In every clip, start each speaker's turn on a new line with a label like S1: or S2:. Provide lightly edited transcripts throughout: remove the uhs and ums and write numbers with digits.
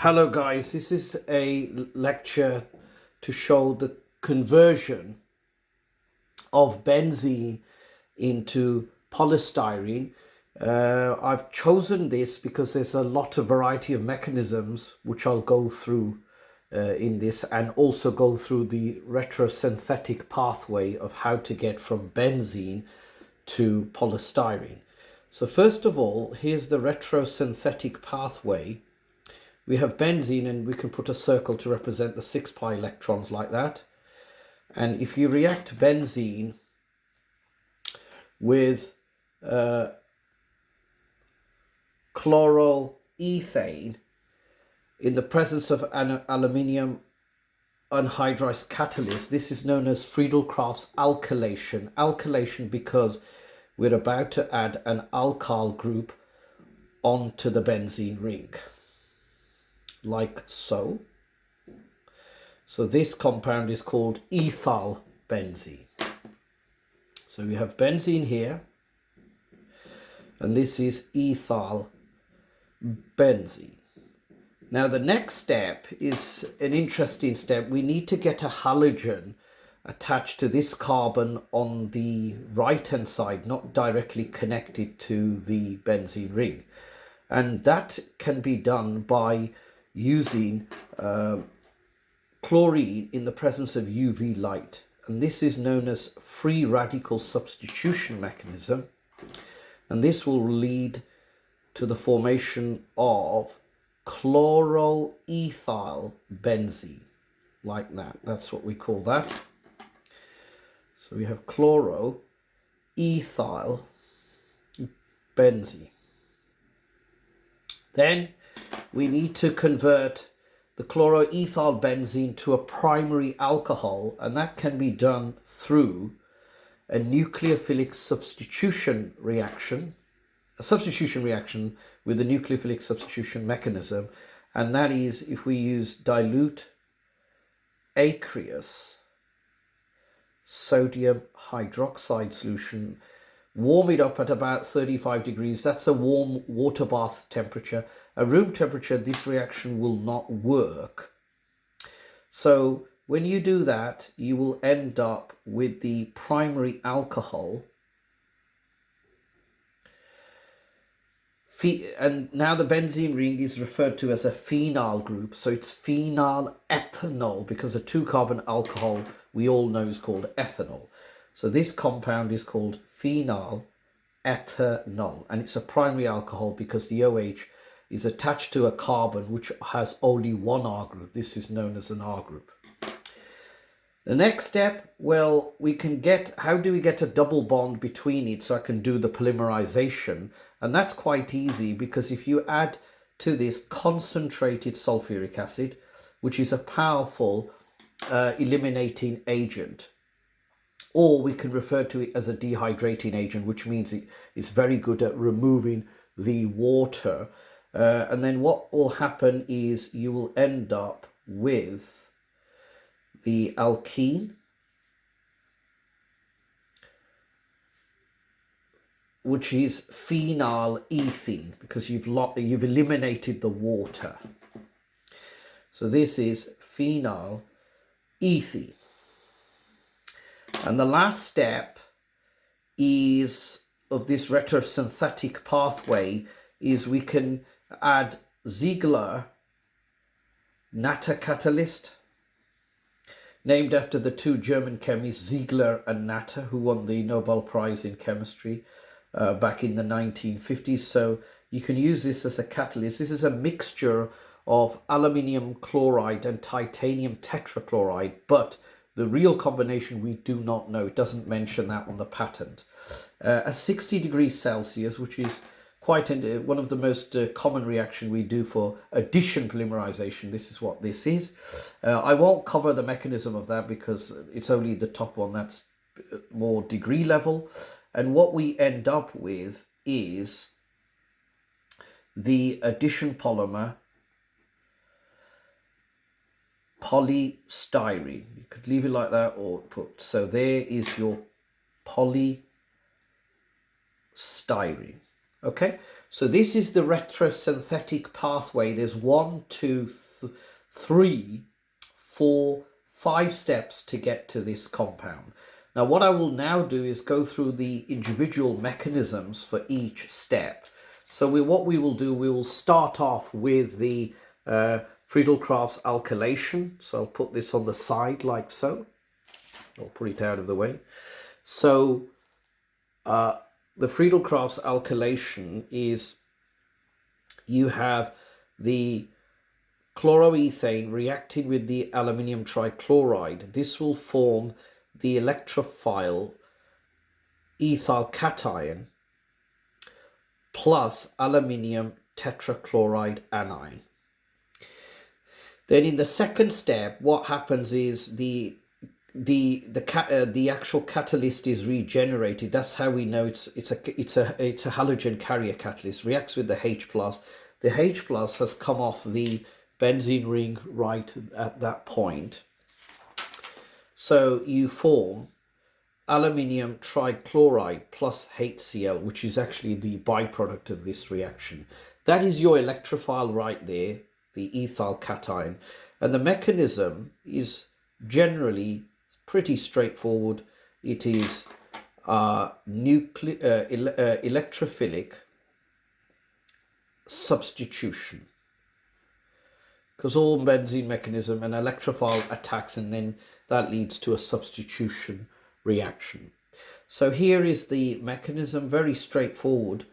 S1: Hello guys, this is a lecture to show the conversion of benzene into polystyrene. I've chosen this because there's a lot of variety of mechanisms which I'll go through in this, and also go through the retrosynthetic pathway of how to get from benzene to polystyrene. So first of all, here's the retrosynthetic pathway. We have benzene, and we can put a circle to represent the 6 pi electrons like that. And if you react benzene with chloroethane in the presence of an aluminium anhydrous catalyst, this is known as Friedel-Crafts alkylation. Alkylation because we're about to add an alkyl group onto the benzene ring, like so. So this compound is called ethyl benzene. So we have benzene here, and this is ethyl benzene. Now the next step is an interesting step. We need to get a halogen attached to this carbon on the right hand side, not directly connected to the benzene ring. And that can be done by using chlorine in the presence of UV light, and this is known as free radical substitution mechanism, and this will lead to the formation of chloroethyl benzene, like that. That's what we call that. So we have chloroethyl benzene. Then we need to convert the chloroethyl benzene to a primary alcohol, and that can be done through a nucleophilic substitution reaction, with the nucleophilic substitution mechanism, and that is if we use dilute aqueous sodium hydroxide solution, warm it up at about 35 degrees. That's a warm water bath temperature. At room temperature, this reaction will not work. So when you do that, you will end up with the primary alcohol. And now the benzene ring is referred to as a phenyl group. So it's phenyl ethanol, because a 2-carbon alcohol we all know is called ethanol. So this compound is called phenyl ethanol, and it's a primary alcohol because the OH is attached to a carbon which has only one R group. This is known as an R group. The next step, well, how do we get a double bond between it so I can do the polymerization? And that's quite easy, because if you add to this concentrated sulfuric acid, which is a powerful eliminating agent, or we can refer to it as a dehydrating agent, which means it is very good at removing the water. And then what will happen is you will end up with the alkene, which is phenyl ethene, because you've eliminated the water. So this is phenyl ethene. And the last step is of this retrosynthetic pathway is we can add Ziegler-Natta catalyst, named after the 2 German chemists Ziegler and Natta, who won the Nobel Prize in chemistry back in the 1950s. So you can use this as a catalyst. This is a mixture of aluminium chloride and titanium tetrachloride, but the real combination we do not know. It doesn't mention that on the patent. At 60 degrees Celsius, which is quite one of the most common reaction we do for addition polymerization. This is what this is. I won't cover the mechanism of that because it's only the top one that's more degree level. And what we end up with is the addition polymer polystyrene. You could leave it like that or put, so there is your polystyrene. Okay, So this is the retrosynthetic pathway. There's 1, 2, 3, 4, 5 steps to get to this compound. Now what I will now do is go through the individual mechanisms for each step. So what we will do, we will start off with the Friedel-Crafts alkylation. So I'll put this on the side like so. I'll put it out of the way. So the Friedel-Crafts alkylation is, you have the chloroethane reacting with the aluminium trichloride. This will form the electrophile ethyl cation plus aluminium tetrachloride anion. Then in the second step, what happens is the actual catalyst is regenerated. That's how we know it's a halogen carrier catalyst. Reacts with the H plus. The H plus has come off the benzene ring right at that point. So you form aluminium trichloride plus HCl, which is actually the byproduct of this reaction. That is your electrophile right there, the ethyl cation. And the mechanism is generally pretty straightforward. It is electrophilic substitution, because all benzene mechanism, an electrophile attacks, and then that leads to a substitution reaction. So here is the mechanism, very straightforward.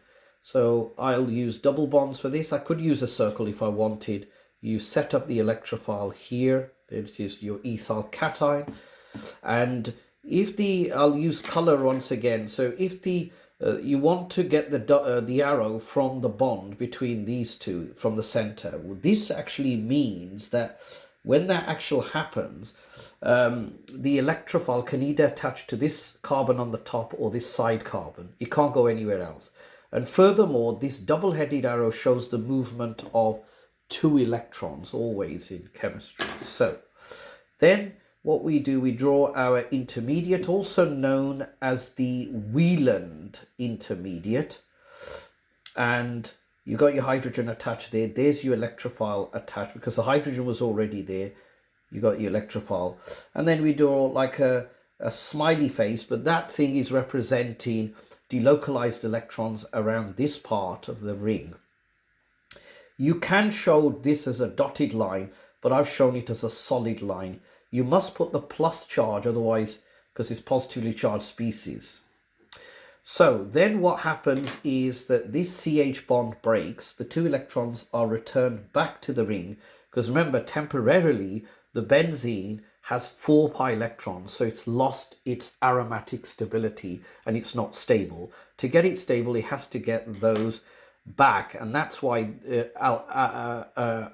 S1: So I'll use double bonds for this. I could use a circle if I wanted. You set up the electrophile here. There it is, your ethyl cation. And if I'll use color once again. So if you want to get the arrow from the bond between these two, from the center, well, this actually means that when that actually happens, the electrophile can either attach to this carbon on the top or this side carbon. It can't go anywhere else. And furthermore, this double-headed arrow shows the movement of 2 electrons, always in chemistry. So then what we do, we draw our intermediate, also known as the Wieland intermediate. And you got your hydrogen attached there. There's your electrophile attached, because the hydrogen was already there. You got your electrophile. And then we draw like a smiley face, but that thing is representing delocalized electrons around this part of the ring. You can show this as a dotted line, but I've shown it as a solid line. You must put the plus charge, otherwise, because it's positively charged species. So then what happens is that this CH bond breaks, the 2 electrons are returned back to the ring, because remember, temporarily the benzene has 4 pi electrons, so it's lost its aromatic stability and it's not stable. To get it stable, it has to get those back, and that's why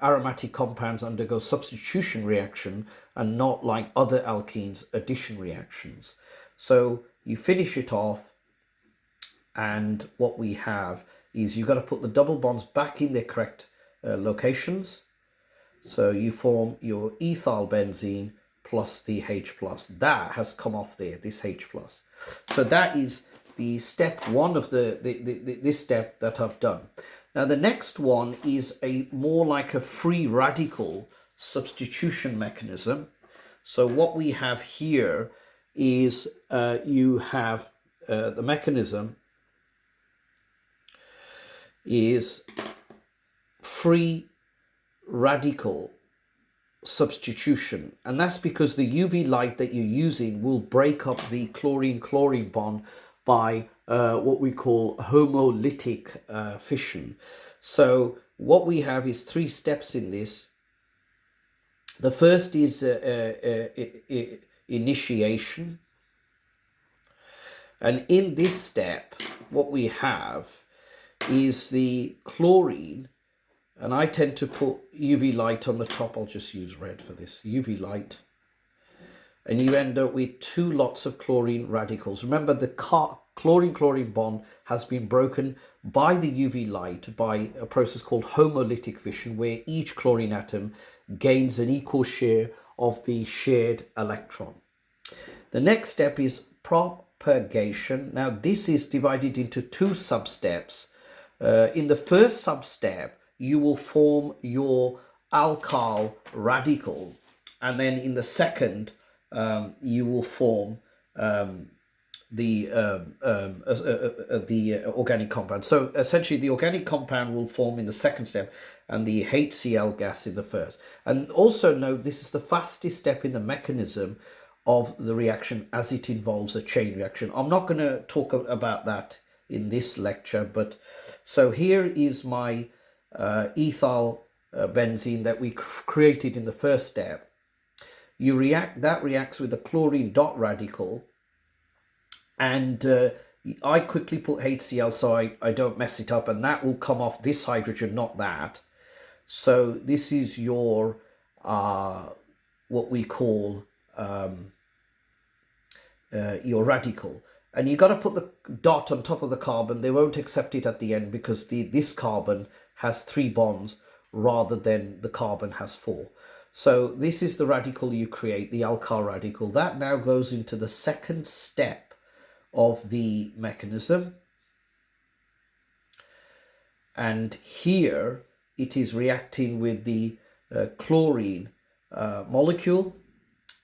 S1: aromatic compounds undergo substitution reaction and not like other alkenes, addition reactions. So you finish it off, and what we have is you've got to put the double bonds back in their correct locations. So you form your ethyl benzene plus the H plus. That has come off there, this H plus. So that is the step 1 of this step that I've done. Now the next one is a more like a free radical substitution mechanism. So what we have here is you have the mechanism is free radical substitution, and that's because the UV light that you're using will break up the chlorine-chlorine bond by what we call homolytic fission. So what we have is 3 steps in this. The first is initiation, and in this step what we have is the chlorine, and I tend to put UV light on the top. I'll just use red for this, UV light, and you end up with 2 lots of chlorine radicals. Remember, the chlorine-chlorine bond has been broken by the UV light by a process called homolytic fission, where each chlorine atom gains an equal share of the shared electron. The next step is propagation. Now this is divided into 2 sub-steps. in the first sub-step, you will form your alkyl radical, and then in the second, you will form the organic compound. So essentially, the organic compound will form in the second step, and the HCl gas in the first. And also note, this is the fastest step in the mechanism of the reaction, as it involves a chain reaction. I'm not going to talk about that in this lecture, but so here is my ethyl benzene that we created in the first step. That reacts with the chlorine dot radical, and I quickly put HCl so I don't mess it up, and that will come off this hydrogen, not that. So this is your what we call your radical, and you got to put the dot on top of the carbon. They won't accept it at the end because this carbon has 3 bonds rather than the carbon has 4. So this is the radical you create, the alkyl radical. That now goes into the second step of the mechanism, and here it is reacting with the chlorine molecule,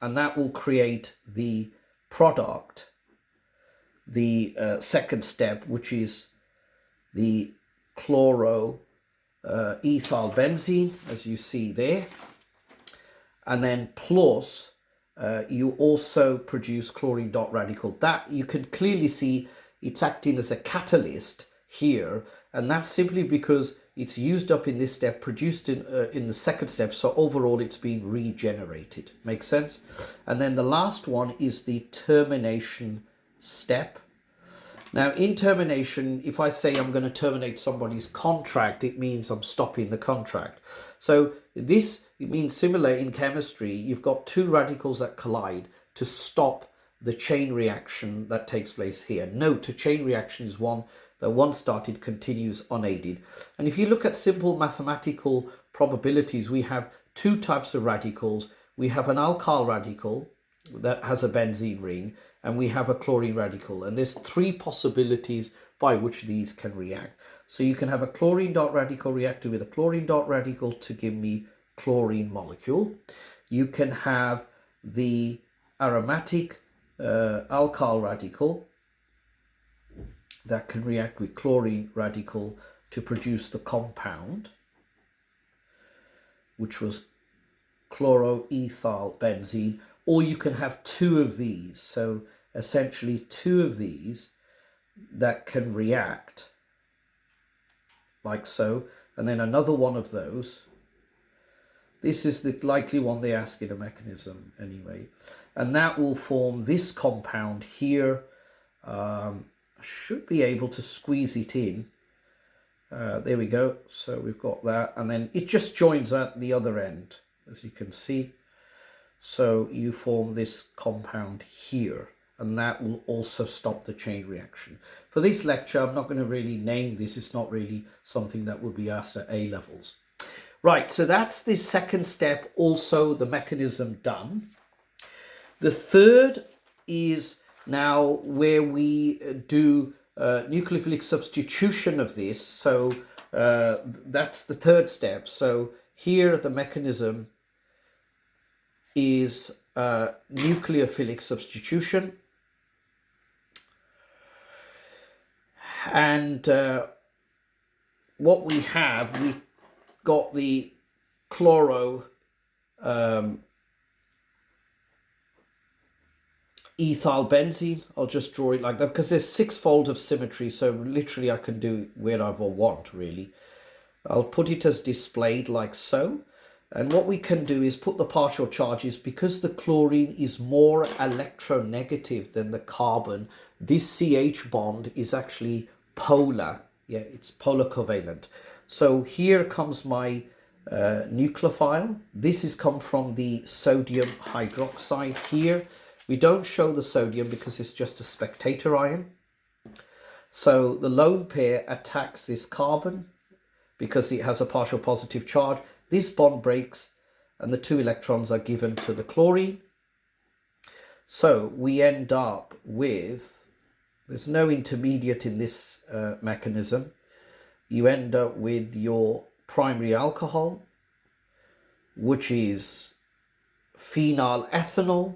S1: and that will create the product, the second step, which is the chloro ethyl benzene, as you see there. And then plus you also produce chlorine dot radical. That you can clearly see it's acting as a catalyst here, and that's simply because it's used up in this step, produced in the second step, so overall it's being regenerated. Makes sense? And then the last one is the termination step. Now in termination, if I say I'm going to terminate somebody's contract, it means I'm stopping the contract. So this, it means similar in chemistry, you've got 2 radicals that collide to stop the chain reaction that takes place here. Note, a chain reaction is one that once started continues unaided. And if you look at simple mathematical probabilities, we have 2 types of radicals. We have an alkyl radical that has a benzene ring, and we have a chlorine radical, and there's 3 possibilities by which these can react. So you can have a chlorine dot radical reacted with a chlorine dot radical to give me chlorine molecule. You can have the aromatic alkyl radical that can react with chlorine radical to produce the compound, which was chloroethyl benzene. Or you can have 2 of these, so essentially 2 of these that can react like so, and then another one of those. This is the likely one they ask in a mechanism anyway, and that will form this compound here. I should be able to squeeze it in. There we go. So we've got that, and then it just joins at the other end, as you can see. So you form this compound here, and that will also stop the chain reaction. For this lecture, I'm not going to really name this. It's not really something that would be asked at A levels. Right, so that's the second step, also the mechanism done. The third is now where we do nucleophilic substitution of this. So that's the third step. So here the mechanism is nucleophilic substitution, and what we got the chloro ethyl benzene. I'll just draw it like that because there's 6-fold of symmetry, so literally I can do it wherever I want really. I'll put it as displayed like so. And what we can do is put the partial charges, because the chlorine is more electronegative than the carbon. This CH bond is actually polar. Yeah, it's polar covalent. So here comes my nucleophile. This has come from the sodium hydroxide here. We don't show the sodium because it's just a spectator ion. So the lone pair attacks this carbon because it has a partial positive charge. This bond breaks and the 2 electrons are given to the chlorine. So we end up with, there's no intermediate in this mechanism. you end up with your primary alcohol, which is phenyl ethanol,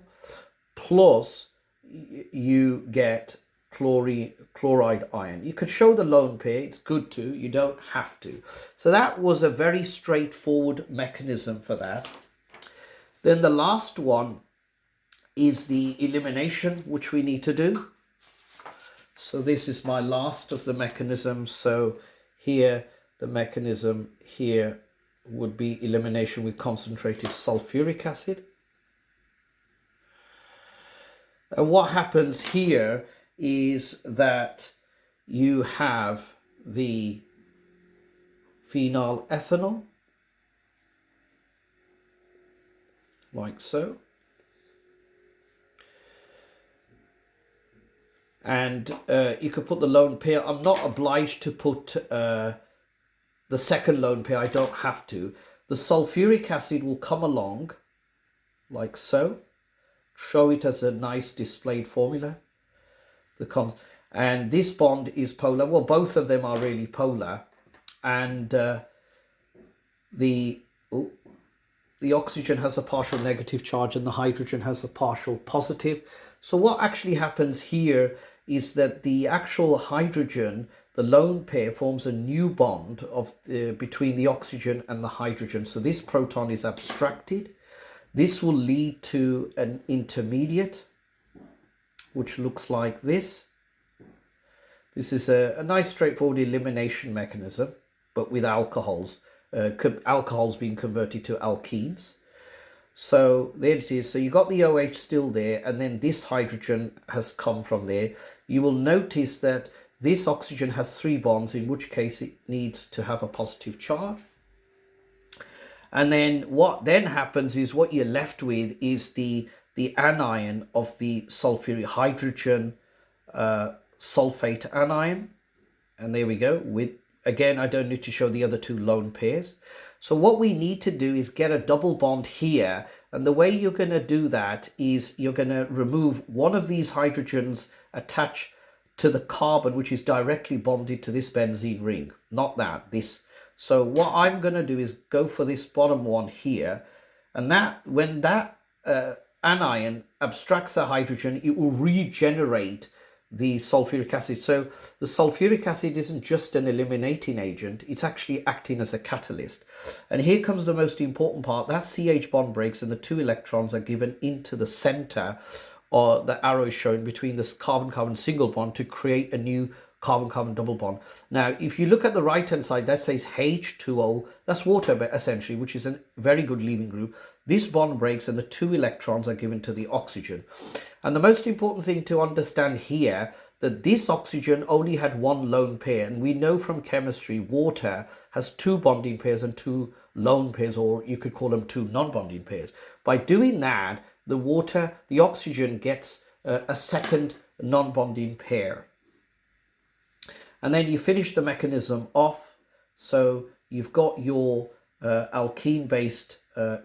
S1: plus you get chloride ion. You could show the lone pair, it's good to, you don't have to. So that was a very straightforward mechanism for that. Then the last one is the elimination, which we need to do. So this is my last of the mechanisms. So here, the mechanism here would be elimination with concentrated sulfuric acid. And what happens here is that you have the phenyl ethanol, like so. And you could put the lone pair. I'm not obliged to put the second lone pair, I don't have to. The sulfuric acid will come along, like so. Show it as a nice displayed formula. And this bond is polar. Well, both of them are really polar. And the oxygen has a partial negative charge and the hydrogen has a partial positive. So what actually happens here is that the actual hydrogen, the lone pair, forms a new bond between the oxygen and the hydrogen. So this proton is abstracted. This will lead to an intermediate, which looks like this. This is a nice straightforward elimination mechanism, but with alcohols. Alcohols being converted to alkenes. So there it is. So you got the OH still there, and then this hydrogen has come from there. You will notice that this oxygen has 3 bonds, in which case it needs to have a positive charge. And then what then happens is what you're left with is the anion of the sulfuric hydrogen sulfate anion. And there we go. Again, I don't need to show the other 2 lone pairs. So what we need to do is get a double bond here. And the way you're going to do that is you're going to remove one of these hydrogens attached to the carbon, which is directly bonded to this benzene ring. Not that, this. So what I'm going to do is go for this bottom one here. And that when that anion abstracts a hydrogen, it will regenerate the sulfuric acid. So the sulfuric acid isn't just an eliminating agent, it's actually acting as a catalyst. And here comes the most important part. That CH bond breaks and the 2 electrons are given into the center, or the arrow is shown between this carbon-carbon single bond to create a new carbon-carbon double bond. Now, if you look at the right-hand side, that says H2O. That's water, essentially, which is a very good leaving group. This bond breaks and the 2 electrons are given to the oxygen. And the most important thing to understand here, that this oxygen only had 1 lone pair. And we know from chemistry, water has 2 bonding pairs and 2 lone pairs, or you could call them 2 non-bonding pairs. By doing that, the oxygen gets a second non-bonding pair. And then you finish the mechanism off. So you've got your alkene-based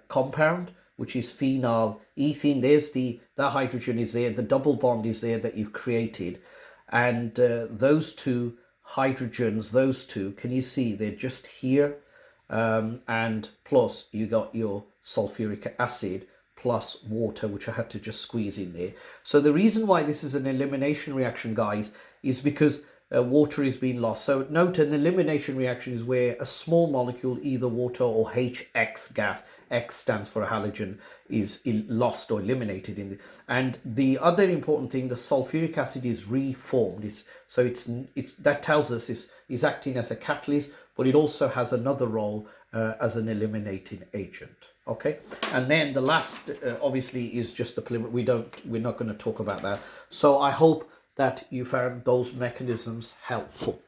S1: compound, which is phenyl ethene. There's that hydrogen is there. The double bond is there that you've created. And those 2 hydrogens, those 2, can you see they're just here? And plus you got your sulfuric acid plus water, which I had to just squeeze in there. So the reason why this is an elimination reaction, guys, is because water is being lost. So note, an elimination reaction is where a small molecule, either water or HX gas, X stands for a halogen, is lost or eliminated and the other important thing, the sulfuric acid is reformed. That tells us is acting as a catalyst, but it also has another role as an eliminating agent. Okay, and then the last obviously is just the preliminary. We're not going to talk about that. So I hope that you found those mechanisms helpful.